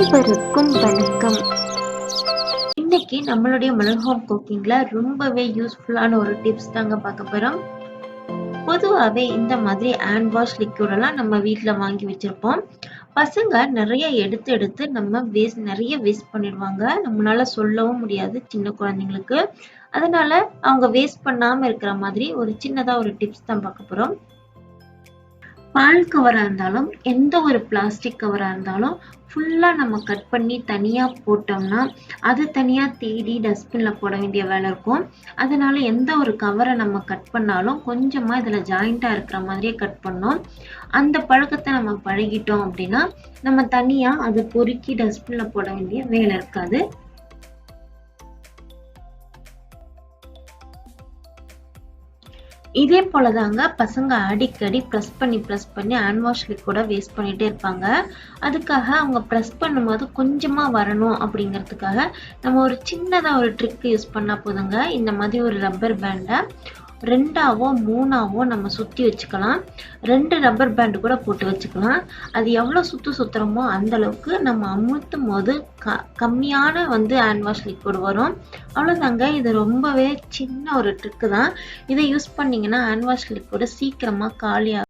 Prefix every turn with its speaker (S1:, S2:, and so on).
S1: அனைவருக்கும் வணக்கம். இன்னைக்கு நம்மளுடைய மலர் ஹோம் குக்கிங்ல ரொம்பவே யூஸ்ஃபுல்லான ஒரு டிப்ஸ் தாங்க பார்க்க போறோம். பொதுவாகவே இந்த மாதிரி ஹேண்ட் வாஷ் லிக்விட் எல்லாம் நம்ம வீட்டில் வாங்கி வச்சிருப்போம். பசங்க நிறைய எடுத்து நம்ம நிறைய வேஸ்ட் பண்ணிடுவாங்க. நம்மளால சொல்லவும் முடியாது சின்ன குழந்தைங்களுக்கு. அதனால அவங்க வேஸ்ட் பண்ணாம இருக்கிற மாதிரி ஒரு சின்னதா ஒரு டிப்ஸ் தான் பார்க்க போறோம். பால் கவரா இருந்தாலும் எந்த ஒரு பிளாஸ்டிக் கவரா இருந்தாலும் ஃபுல்லா நம்ம கட் பண்ணி தனியா போட்டோம்னா அது தனியா தேடி டஸ்ட்பின்ல போட வேண்டிய வேலை இருக்கும். அதனால எந்த ஒரு கவரை நம்ம கட் பண்ணாலும் கொஞ்சமா இதுல ஜாயிண்டா இருக்கிற மாதிரியே கட் பண்ணோம். அந்த பழக்கத்தை நம்ம பழகிட்டோம் அப்படின்னா நம்ம தனியா அதை பொறுக்கி டஸ்ட்பின்ல போட வேண்டிய வேலை இருக்காது. இதே போலதாங்க பசங்க அடிக்கடி ப்ரெஸ் பண்ணி ஹேண்ட் வாஷ் லிக்விட வேஸ்ட் பண்ணிட்டே இருப்பாங்க. அதுக்காக அவங்க ப்ரெஸ் பண்ணும்போது கொஞ்சமா வரணும் அப்படிங்கிறதுக்காக நம்ம ஒரு சின்னதா ஒரு ட்ரிக் யூஸ் பண்ணா போதுங்க. இந்த மாதிரி ஒரு ரப்பர் பேண்டை 2ஆவோ 3ஆவோ நம்ம சுத்தி வச்சுக்கலாம். 2 ரப்பர் பேண்டு கூட போட்டு வச்சுக்கலாம். அது எவ்வளவு சுத்துறோமோ அந்த அளவுக்கு நம்ம அமுத்தும் போது கம்மியான ஹேண்ட் வாஷ் லிக்விட் வரும். அவ்வளவுதாங்க. இது ரொம்பவே சின்ன ஒரு ட்ரிக்கு தான். இதை யூஸ் பண்ணீங்கன்னா ஹேண்ட் வாஷ் லிக்விட் சீக்கிரமா காலியாகும்.